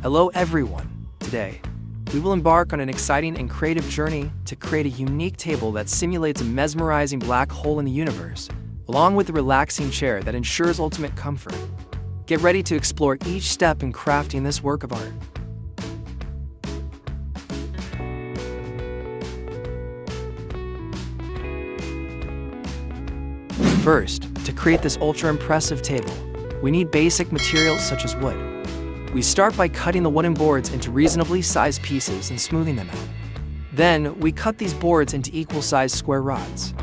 Hello everyone! Today, we will embark on an exciting and creative journey to create a unique table that simulates a mesmerizing black hole in the universe, along with a relaxing chair that ensures ultimate comfort. Get ready to explore each step in crafting this work of art. First, to create this ultra-impressive table, we need basic materials such as wood. We start by cutting the wooden boards into reasonably sized pieces and smoothing them out. Then, we cut these boards into equal-sized square rods.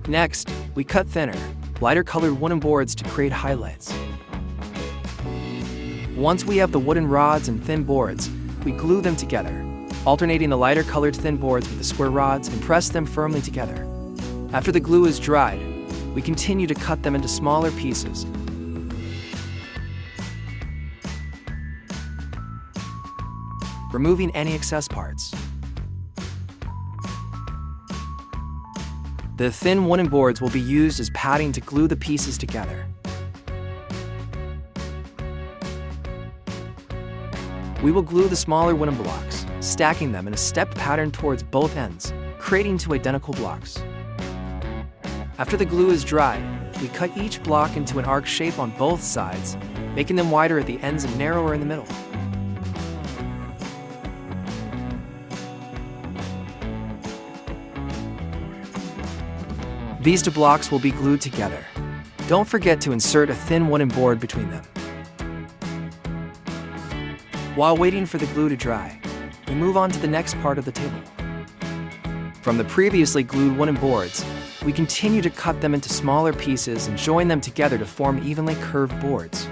Next, we cut thinner, lighter-colored wooden boards to create highlights. Once we have the wooden rods and thin boards, we glue them together, alternating the lighter-colored thin boards with the square rods and press them firmly together. After the glue is dried, we continue to cut them into smaller pieces. Removing any excess parts. The thin wooden boards will be used as padding to glue the pieces together. We will glue the smaller wooden blocks, stacking them in a stepped pattern towards both ends, creating two identical blocks. After the glue is dried, we cut each block into an arc shape on both sides, making them wider at the ends and narrower in the middle. These two blocks will be glued together. Don't forget to insert a thin wooden board between them. While waiting for the glue to dry, we move on to the next part of the table. From the previously glued wooden boards, we continue to cut them into smaller pieces and join them together to form evenly curved boards.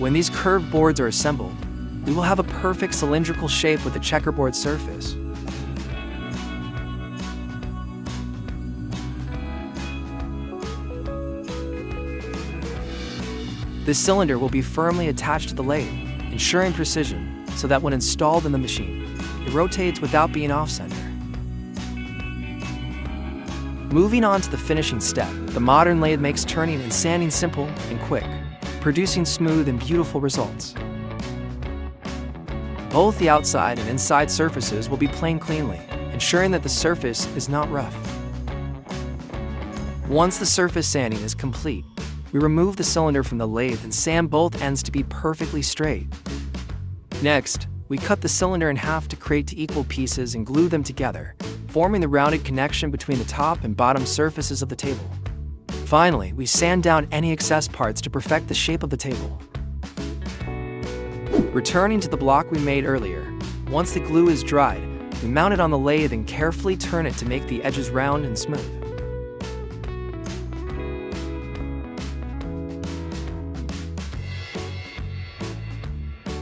When these curved boards are assembled, we will have a perfect cylindrical shape with a checkerboard surface. This cylinder will be firmly attached to the lathe, ensuring precision so that when installed in the machine, it rotates without being off-center. Moving on to the finishing step, the modern lathe makes turning and sanding simple and quick, producing smooth and beautiful results. Both the outside and inside surfaces will be planed cleanly, ensuring that the surface is not rough. Once the surface sanding is complete, we remove the cylinder from the lathe and sand both ends to be perfectly straight. Next, we cut the cylinder in half to create two equal pieces and glue them together, forming the rounded connection between the top and bottom surfaces of the table. Finally, we sand down any excess parts to perfect the shape of the table. Returning to the block we made earlier, once the glue is dried, we mount it on the lathe and carefully turn it to make the edges round and smooth.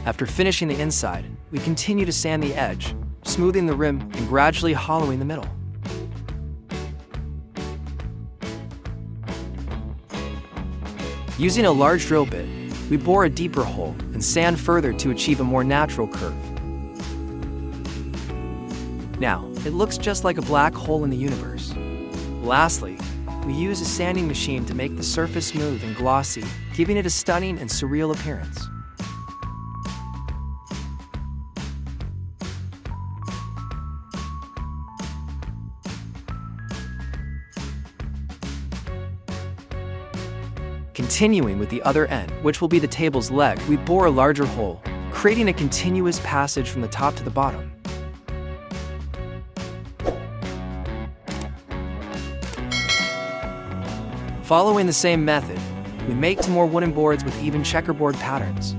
After finishing the inside, we continue to sand the edge, smoothing the rim and gradually hollowing the middle. Using a large drill bit, we bore a deeper hole and sand further to achieve a more natural curve. Now, it looks just like a black hole in the universe. Lastly, we use a sanding machine to make the surface smooth and glossy, giving it a stunning and surreal appearance. Continuing with the other end, which will be the table's leg, we bore a larger hole, creating a continuous passage from the top to the bottom. Following the same method, we make two more wooden boards with even checkerboard patterns.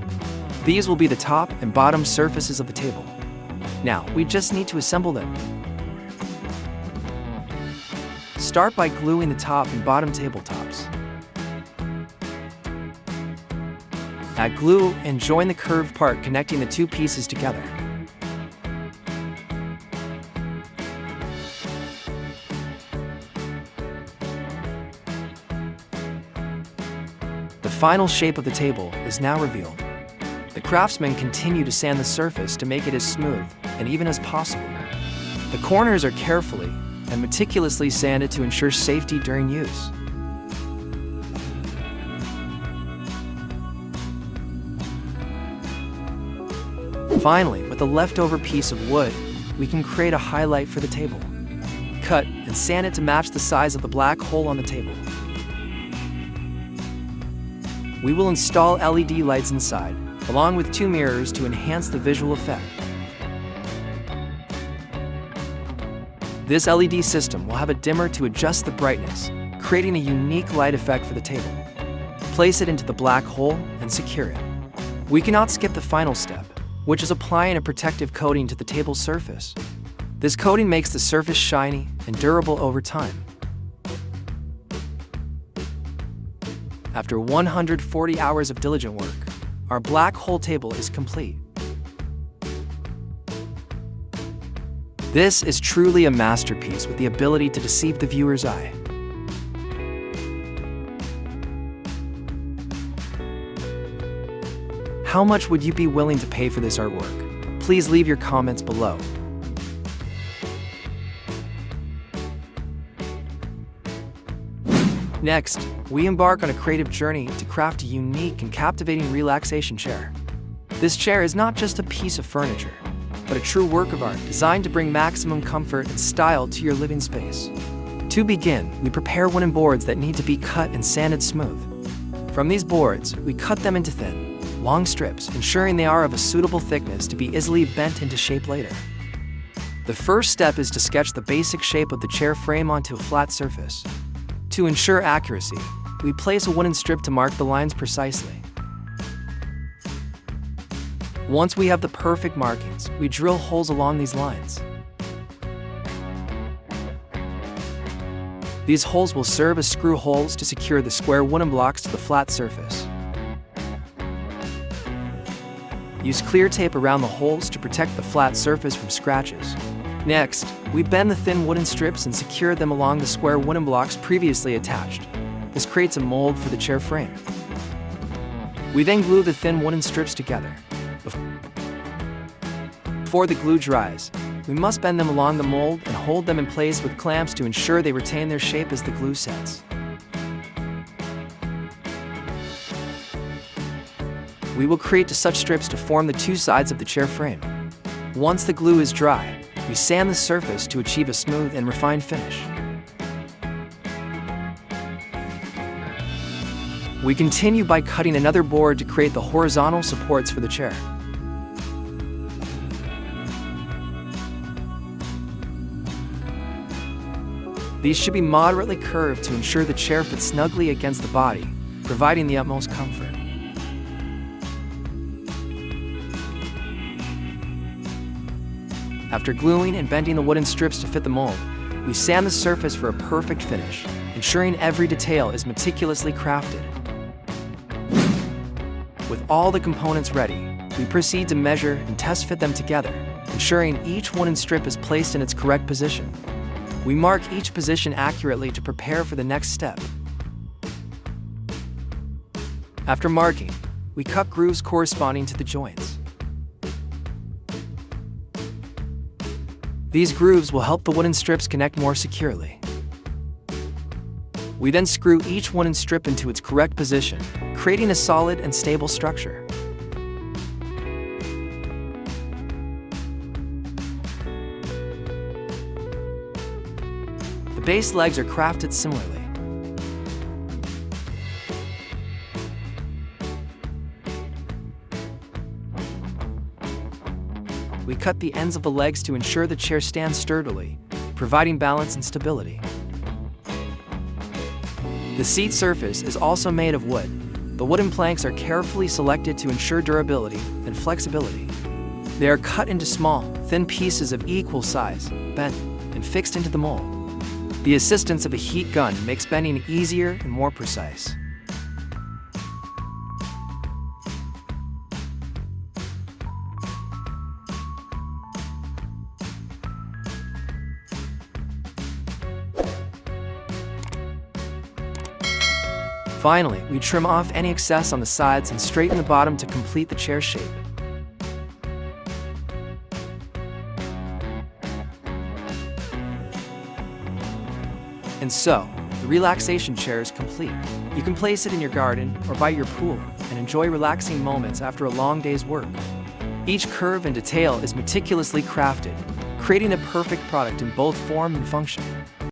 These will be the top and bottom surfaces of the table. Now, we just need to assemble them. Start by gluing the top and bottom tabletops. Add glue and join the curved part connecting the two pieces together. The final shape of the table is now revealed. The craftsmen continue to sand the surface to make it as smooth and even as possible. The corners are carefully and meticulously sanded to ensure safety during use. Finally, with the leftover piece of wood, we can create a highlight for the table. Cut and sand it to match the size of the black hole on the table. We will install LED lights inside, along with 2 mirrors to enhance the visual effect. This LED system will have a dimmer to adjust the brightness, creating a unique light effect for the table. Place it into the black hole and secure it. We cannot skip the final step, which is applying a protective coating to the table's surface. This coating makes the surface shiny and durable over time. After 140 hours of diligent work, our black hole table is complete. This is truly a masterpiece with the ability to deceive the viewer's eye. How much would you be willing to pay for this artwork? Please leave your comments below. Next, we embark on a creative journey to craft a unique and captivating relaxation chair. This chair is not just a piece of furniture, but a true work of art designed to bring maximum comfort and style to your living space. To begin, we prepare wooden boards that need to be cut and sanded smooth. From these boards, we cut them into thin, long strips, ensuring they are of a suitable thickness to be easily bent into shape later. The first step is to sketch the basic shape of the chair frame onto a flat surface. To ensure accuracy, we place a wooden strip to mark the lines precisely. Once we have the perfect markings, we drill holes along these lines. These holes will serve as screw holes to secure the square wooden blocks to the flat surface. Use clear tape around the holes to protect the flat surface from scratches. Next, we bend the thin wooden strips and secure them along the square wooden blocks previously attached. This creates a mold for the chair frame. We then glue the thin wooden strips together. Before the glue dries, we must bend them along the mold and hold them in place with clamps to ensure they retain their shape as the glue sets. We will create such strips to form the 2 sides of the chair frame. Once the glue is dry, we sand the surface to achieve a smooth and refined finish. We continue by cutting another board to create the horizontal supports for the chair. These should be moderately curved to ensure the chair fits snugly against the body, providing the utmost comfort. After gluing and bending the wooden strips to fit the mold, we sand the surface for a perfect finish, ensuring every detail is meticulously crafted. With all the components ready, we proceed to measure and test fit them together, ensuring each wooden strip is placed in its correct position. We mark each position accurately to prepare for the next step. After marking, we cut grooves corresponding to the joints. These grooves will help the wooden strips connect more securely. We then screw each wooden strip into its correct position, creating a solid and stable structure. The base legs are crafted similarly. We cut the ends of the legs to ensure the chair stands sturdily, providing balance and stability. The seat surface is also made of wood. The wooden planks are carefully selected to ensure durability and flexibility. They are cut into small, thin pieces of equal size, bent, and fixed into the mold. The assistance of a heat gun makes bending easier and more precise. Finally, we trim off any excess on the sides and straighten the bottom to complete the chair shape. And so, the relaxation chair is complete. You can place it in your garden or by your pool and enjoy relaxing moments after a long day's work. Each curve and detail is meticulously crafted, creating a perfect product in both form and function.